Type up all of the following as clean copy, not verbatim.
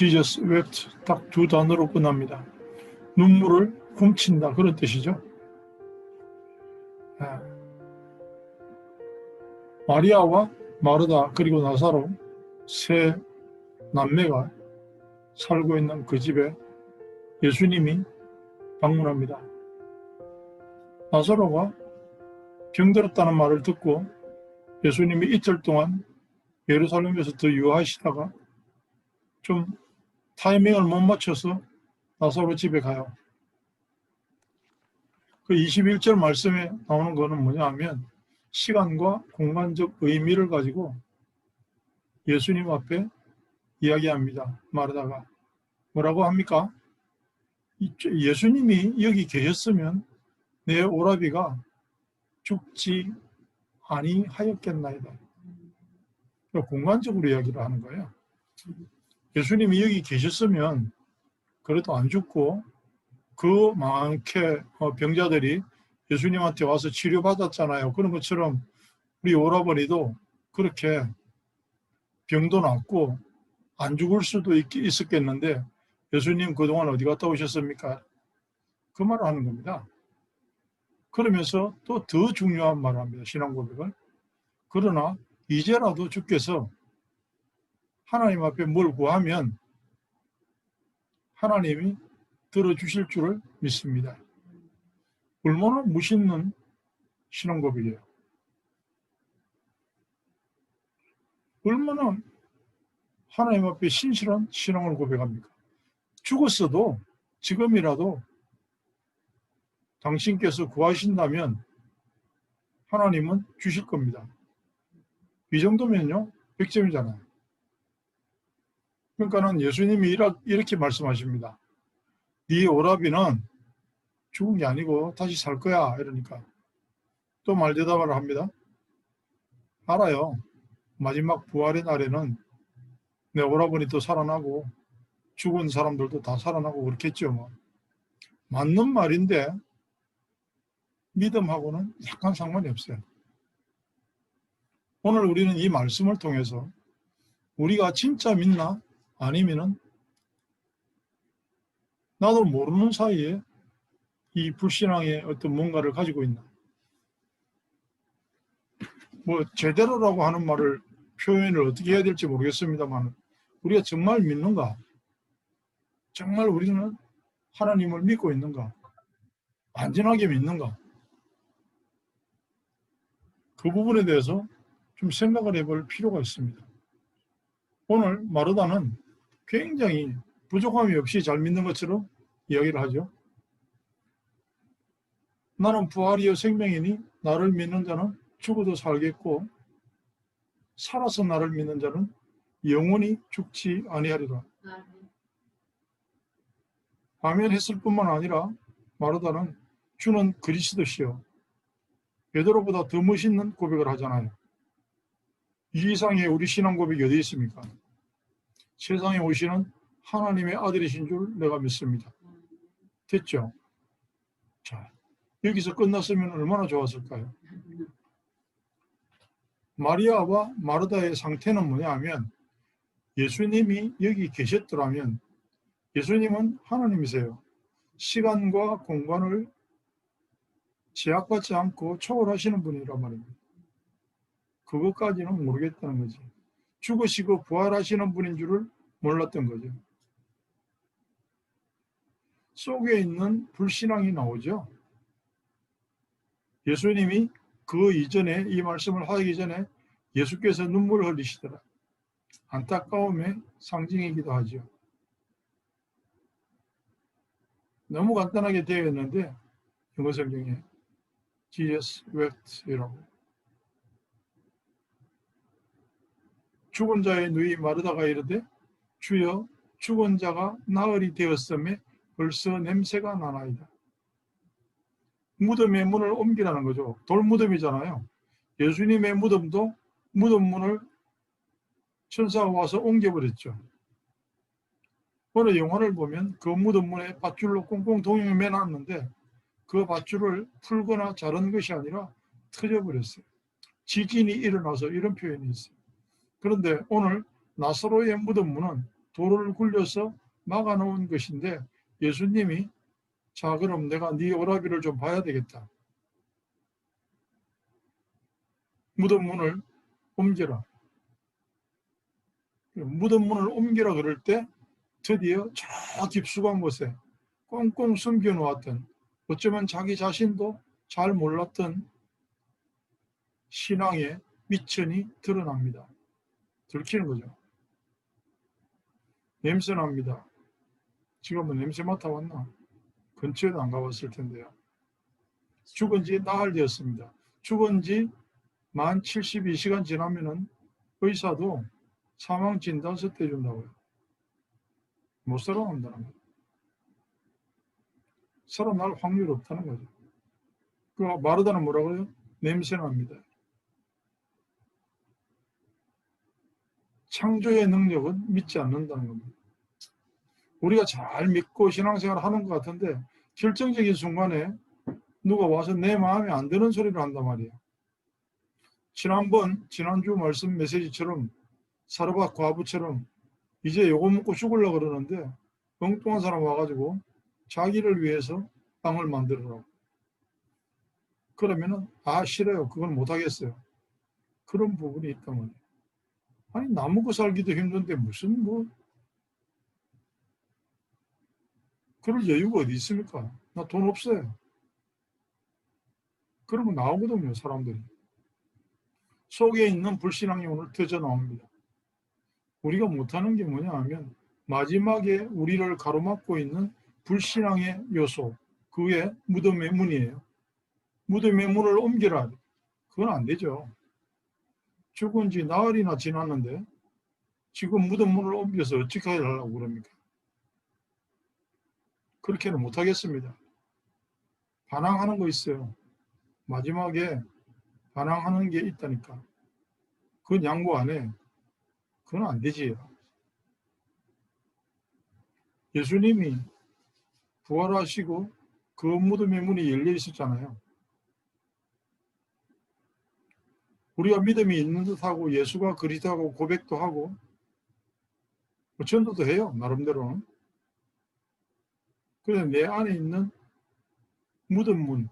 Jesus wept 딱 두 단어로 끝납니다. 눈물을 훔친다 그런 뜻이죠. 마리아와 마르다 그리고 나사로 세 남매가 살고 있는 그 집에 예수님이 방문합니다. 나사로가 병들었다는 말을 듣고 예수님이 이틀 동안 예루살렘에서 더 유하시다가 좀 타이밍을 못 맞춰서 나사로 집에 가요. 그 21절 말씀에 나오는 거는 뭐냐 하면 시간과 공간적 의미를 가지고 예수님 앞에 이야기합니다. 마르다가 뭐라고 합니까? 예수님이 여기 계셨으면 내 오라비가 죽지 아니하였겠나이다. 공간적으로 이야기를 하는 거예요. 예수님이 여기 계셨으면 그래도 안 죽고 그 많게 병자들이 예수님한테 와서 치료받았잖아요. 그런 것처럼 우리 오라버니도 그렇게 병도 낫고 안 죽을 수도 있었겠는데 예수님 그동안 어디 갔다 오셨습니까? 그 말을 하는 겁니다. 그러면서 또 더 중요한 말을 합니다. 신앙 고백을. 그러나 이제라도 주께서 하나님 앞에 뭘 구하면 하나님이 들어주실 줄을 믿습니다. 얼마나 멋있는 신앙 고백이에요. 얼마나 하나님 앞에 신실한 신앙을 고백합니까? 죽었어도 지금이라도 당신께서 구하신다면 하나님은 주실 겁니다. 이 정도면요 100점이잖아요. 그러니까는 예수님이 이렇게 말씀하십니다. 네 오라비는 죽은 게 아니고 다시 살 거야 이러니까 또 말대답을 합니다. 알아요. 마지막 부활의 날에는 내 오라버니 또 살아나고 죽은 사람들도 다 살아나고 그렇겠죠. 뭐. 맞는 말인데 믿음하고는 약간 상관이 없어요. 오늘 우리는 이 말씀을 통해서 우리가 진짜 믿나 아니면은 나도 모르는 사이에 이 불신앙의 어떤 뭔가를 가지고 있나. 뭐 제대로라고 하는 말을 표현을 어떻게 해야 될지 모르겠습니다만 우리가 정말 믿는가? 정말 우리는 하나님을 믿고 있는가? 완전하게 믿는가? 그 부분에 대해서 좀 생각을 해볼 필요가 있습니다. 오늘 마르다는 굉장히 부족함이 없이 잘 믿는 것처럼 이야기를 하죠. 나는 부활이요 생명이니 나를 믿는 자는 죽어도 살겠고 살아서 나를 믿는 자는 영원히 죽지 아니하리라. 아멘 했을 뿐만 아니라 마르다는 주는 그리스도시요. 베드로보다 더 멋있는 고백을 하잖아요. 이 이상의 우리 신앙 고백이 어디 있습니까? 세상에 오시는 하나님의 아들이신 줄 내가 믿습니다. 됐죠? 자, 여기서 끝났으면 얼마나 좋았을까요? 마리아와 마르다의 상태는 뭐냐 하면 예수님이 여기 계셨더라면 예수님은 하나님이세요. 시간과 공간을 제약받지 않고 초월하시는 분이란 말입니다. 그것까지는 모르겠다는 거지. 죽으시고 부활하시는 분인 줄을 몰랐던 거죠. 속에 있는 불신앙이 나오죠. 예수님이 그 이전에 이 말씀을 하기 전에 예수께서 눈물을 흘리시더라. 안타까움의 상징이기도 하죠. 너무 간단하게 되어 있는데 영어 성경에 Jesus wept이라고. 죽은 자의 누이 마르다가 이르되 주여 죽은 자가 나흘이 되었음에 벌써 냄새가 나나이다. 무덤의 문을 옮기라는 거죠. 돌무덤이잖아요. 예수님의 무덤도 무덤 문을 천사가 와서 옮겨버렸죠. 어느 영화를 보면 그 무덤 문에 밧줄로 꽁꽁 동영을 매놨는데 그 밧줄을 풀거나 자른 것이 아니라 터져버렸어요. 지진이 일어나서 이런 표현이 있어요. 그런데 오늘 나사로의 무덤 문은 돌을 굴려서 막아놓은 것인데 예수님이 자 그럼 내가 네 오라비를 좀 봐야 되겠다. 무덤 문을 옮겨라. 무덤 문을 옮겨라 그럴 때 드디어 저 깊숙한 곳에 꽁꽁 숨겨놓았던 어쩌면 자기 자신도 잘 몰랐던 신앙의 미천이 드러납니다. 들키는 거죠. 냄새납니다. 지금 뭐 냄새 맡아봤나? 근처에도 안 가봤을 텐데요. 죽은 지 나흘 되었습니다. 죽은 지 만 72시간 지나면은 의사도 사망 진단서 떼준다고요. 못 살아난다는 거예요. 살아날 확률이 없다는 거죠. 그 마르다는 뭐라 그래요? 냄새납니다. 창조의 능력은 믿지 않는다는 겁니다. 우리가 잘 믿고 신앙생활을 하는 것 같은데 결정적인 순간에 누가 와서 내 마음에 안 드는 소리를 한단 말이에요. 지난주 말씀 메시지처럼 사르밧 과부처럼 이제 요거 먹고 죽으려고 그러는데 엉뚱한 사람 와가지고 자기를 위해서 빵을 만들으라고. 그러면은 싫어요. 그건 못하겠어요. 그런 부분이 있단 말이에요. 아니 나 먹고 살기도 힘든데 무슨 그럴 여유가 어디 있습니까? 나 돈 없어요. 그러면 나오거든요. 사람들이. 속에 있는 불신앙이 오늘 터져 나옵니다. 우리가 못하는 게 뭐냐 하면 마지막에 우리를 가로막고 있는 불신앙의 요소, 그게 무덤의 문이에요. 무덤의 문을 옮겨라. 그건 안 되죠. 죽은 지 나흘이나 지났는데 지금 무덤 문을 옮겨서 어떻게 하려고 그럽니까? 그렇게는 못하겠습니다. 반항하는 거 있어요. 마지막에 반항하는 게 있다니까. 그건 양보 안 해. 그건 안 되지. 예수님이 부활하시고 그 무덤의 문이 열려 있었잖아요. 우리가 믿음이 있는 듯하고 예수가 그리스도하고 고백도 하고 전도도 해요. 나름대로는. 그래서 내 안에 있는 무덤 문,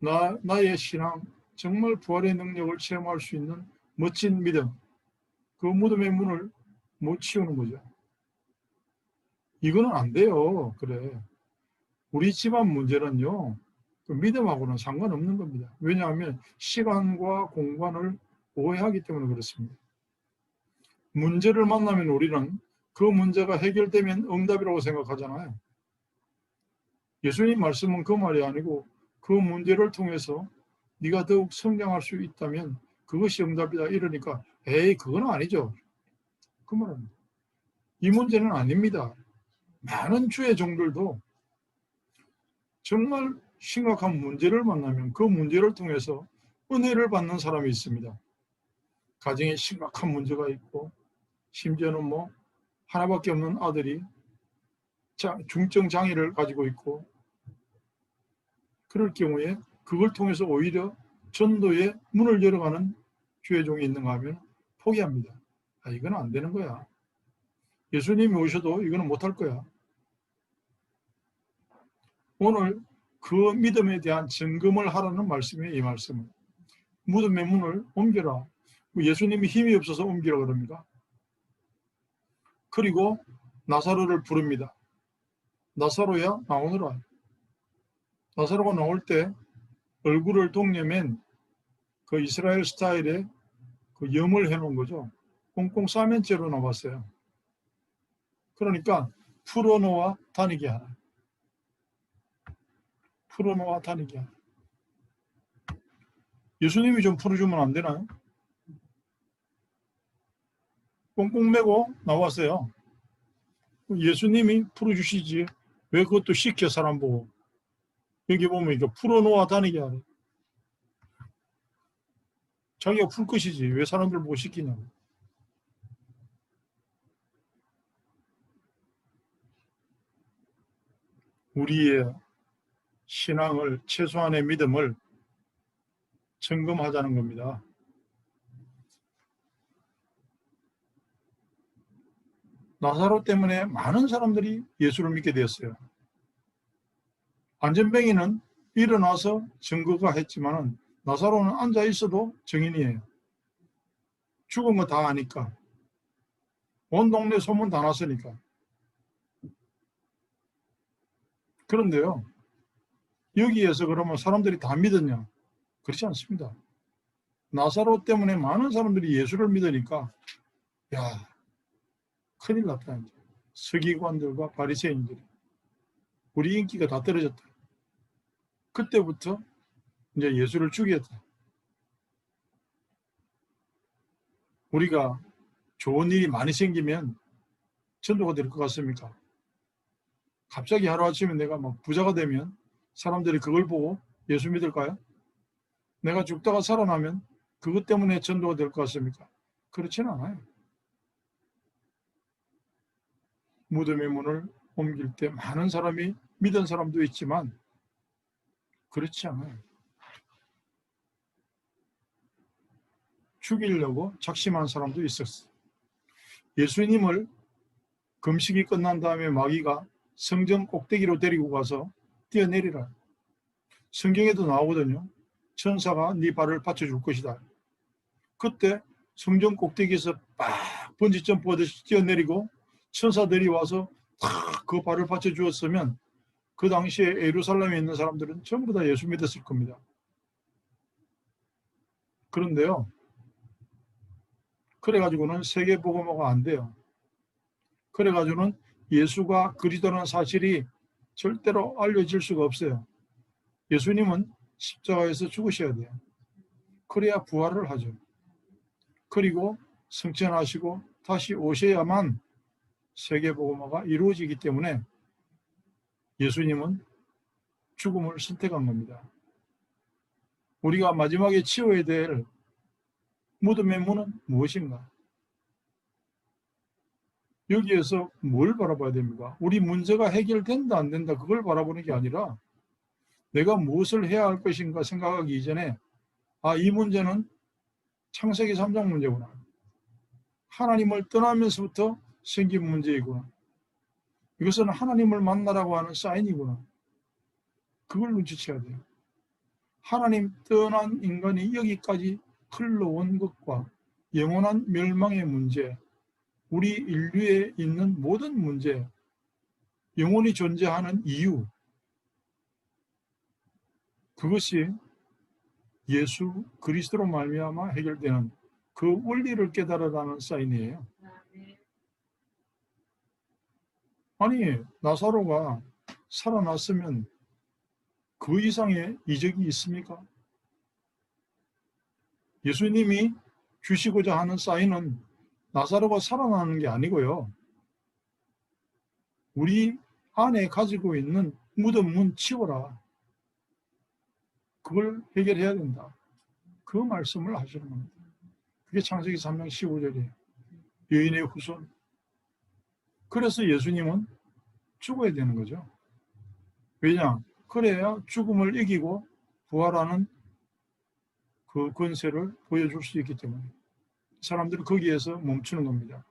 나의 신앙, 정말 부활의 능력을 체험할 수 있는 멋진 믿음, 그 무덤의 문을 못 치우는 거죠. 이거는 안 돼요. 그래. 우리 집안 문제는요, 그 믿음하고는 상관없는 겁니다. 왜냐하면 시간과 공간을 오해하기 때문에 그렇습니다. 문제를 만나면 우리는 그 문제가 해결되면 응답이라고 생각하잖아요. 예수님 말씀은 그 말이 아니고 그 문제를 통해서 네가 더욱 성장할 수 있다면 그것이 응답이다 이러니까 에이 그건 아니죠. 그 말은 이 문제는 아닙니다. 많은 주의 종들도 정말 심각한 문제를 만나면 그 문제를 통해서 은혜를 받는 사람이 있습니다. 가정에 심각한 문제가 있고 심지어는 하나밖에 없는 아들이 중증 장애를 가지고 있고 그럴 경우에 그걸 통해서 오히려 전도의 문을 열어가는 주의 종이 있는가 하면 포기합니다. 이건 안 되는 거야. 예수님이 오셔도 이거는 못할 거야. 오늘 그 믿음에 대한 점검을 하라는 말씀이에요. 이 말씀은. 무덤의 문을 옮겨라. 예수님이 힘이 없어서 옮기라 그럽니다. 그리고 나사로를 부릅니다. 나사로야 나오너라. 나사로가 나올 때 얼굴을 동여맨 그 이스라엘 스타일의 그 염을 해놓은 거죠. 꽁꽁 싸맨 채로 나왔어요. 그러니까 풀어놓아 다니게 하라. 풀어놓아 다니게 하라. 예수님이 좀 풀어주면 안 되나요? 꽁꽁 매고 나왔어요. 예수님이 풀어주시지. 왜 그것도 시켜 사람 보고. 여기 보면 이거 풀어놓아 다니게 하라. 자기가 풀 것이지. 왜 사람들 보고 시키냐고. 우리의 신앙을, 최소한의 믿음을 점검하자는 겁니다. 나사로 때문에 많은 사람들이 예수를 믿게 되었어요. 안전뱅이는 일어나서 증거가 했지만 나사로는 앉아 있어도 증인이에요. 죽은 거 다 아니까. 온 동네 소문 다 났으니까. 그런데요, 여기에서 그러면 사람들이 다 믿었냐? 그렇지 않습니다. 나사로 때문에 많은 사람들이 예수를 믿으니까 야, 큰일 났다. 이제. 서기관들과 바리새인들이 우리 인기가 다 떨어졌다. 그때부터 이제 예수를 죽였다. 우리가 좋은 일이 많이 생기면 전도가 될 것 같습니까? 갑자기 하루아침에 내가 막 부자가 되면 사람들이 그걸 보고 예수 믿을까요? 내가 죽다가 살아나면 그것 때문에 전도가 될 것 같습니까? 그렇지는 않아요. 무덤의 문을 옮길 때 많은 사람이 믿은 사람도 있지만 그렇지 않아요. 죽이려고 작심한 사람도 있었어요. 예수님을 금식이 끝난 다음에 마귀가 성전 꼭대기로 데리고 가서 뛰어내리라. 성경에도 나오거든요. 천사가 네 발을 받쳐줄 것이다. 그때 성전 꼭대기에서 빡 번지점프 하듯이 뛰어내리고 천사들이 와서 탁 그 발을 받쳐주었으면 그 당시에 예루살렘에 있는 사람들은 전부 다 예수 믿었을 겁니다. 그런데요, 그래가지고는 세계복음화가 안 돼요. 그래가지고는 예수가 그리스도라는 사실이 절대로 알려질 수가 없어요. 예수님은 십자가에서 죽으셔야 돼요. 그래야 부활을 하죠. 그리고 승천하시고 다시 오셔야만 세계복음화가 이루어지기 때문에 예수님은 죽음을 선택한 겁니다. 우리가 마지막에 치워야 될 무덤의 문은 무엇인가? 여기에서 뭘 바라봐야 됩니까? 우리 문제가 해결된다 안 된다 그걸 바라보는 게 아니라 내가 무엇을 해야 할 것인가 생각하기 이전에 이 문제는 창세기 3장 문제구나. 하나님을 떠나면서부터 생긴 문제이구나. 이것은 하나님을 만나라고 하는 사인이구나. 그걸 눈치채야 돼요. 하나님 떠난 인간이 여기까지 흘러온 것과 영원한 멸망의 문제, 우리 인류에 있는 모든 문제, 영원히 존재하는 이유, 그것이 예수 그리스도로 말미암아 해결되는 그 원리를 깨달으라는 사인이에요. 아니, 나사로가 살아났으면 그 이상의 이적이 있습니까? 예수님이 주시고자 하는 사인은 나사로가 살아나는 게 아니고요. 우리 안에 가지고 있는 무덤 문 치워라. 그걸 해결해야 된다. 그 말씀을 하시는 겁니다. 그게 창세기 3장 15절이에요. 여인의 후손. 그래서 예수님은 죽어야 되는 거죠. 왜냐? 그래야 죽음을 이기고 부활하는 그 권세를 보여줄 수 있기 때문에 사람들은 거기에서 멈추는 겁니다.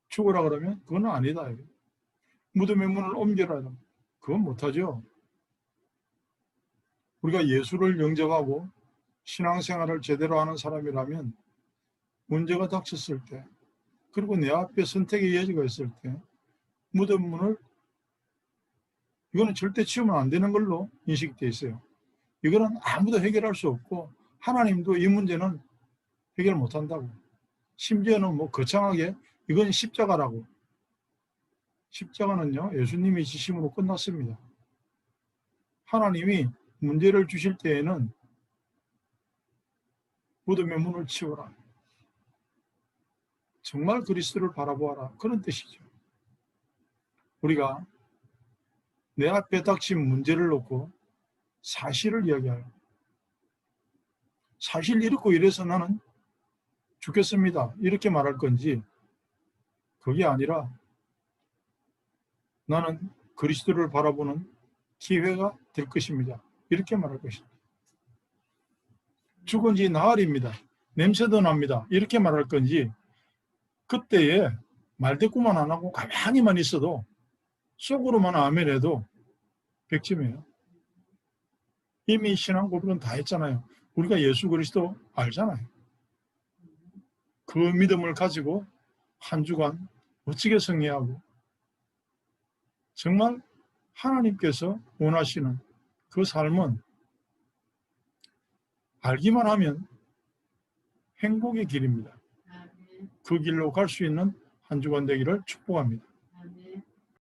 죽으라 그러면 그건 아니다. 무덤의 문을 옮겨라. 그건 못하죠. 우리가 예수를 영접하고 신앙생활을 제대로 하는 사람이라면 문제가 닥쳤을 때 그리고 내 앞에 선택의 여지가 있을 때 무덤 문을 이거는 절대 치우면 안 되는 걸로 인식되어 있어요. 이거는 아무도 해결할 수 없고 하나님도 이 문제는 해결 못한다고. 심지어는 뭐 거창하게 이건 십자가라고. 십자가는요 예수님이 지심으로 끝났습니다. 하나님이 문제를 주실 때에는 무덤의 문을 치워라. 정말 그리스도를 바라보아라. 그런 뜻이죠. 우리가 내 앞에 닥친 문제를 놓고 사실을 이야기하여 사실 이렇고 이래서 나는 죽겠습니다. 이렇게 말할 건지 그게 아니라 나는 그리스도를 바라보는 기회가 될 것입니다. 이렇게 말할 것입니다. 죽은 지 나흘입니다. 냄새도 납니다. 이렇게 말할 건지 그때에 말대꾸만 안 하고 가만히만 있어도 속으로만 아멘해도 100점이에요. 이미 신앙 고백은 다 했잖아요. 우리가 예수 그리스도 알잖아요. 그 믿음을 가지고 한 주간 멋지게 승리하고 정말 하나님께서 원하시는 그 삶은 알기만 하면 행복의 길입니다. 그 길로 갈 수 있는 한 주간 되기를 축복합니다.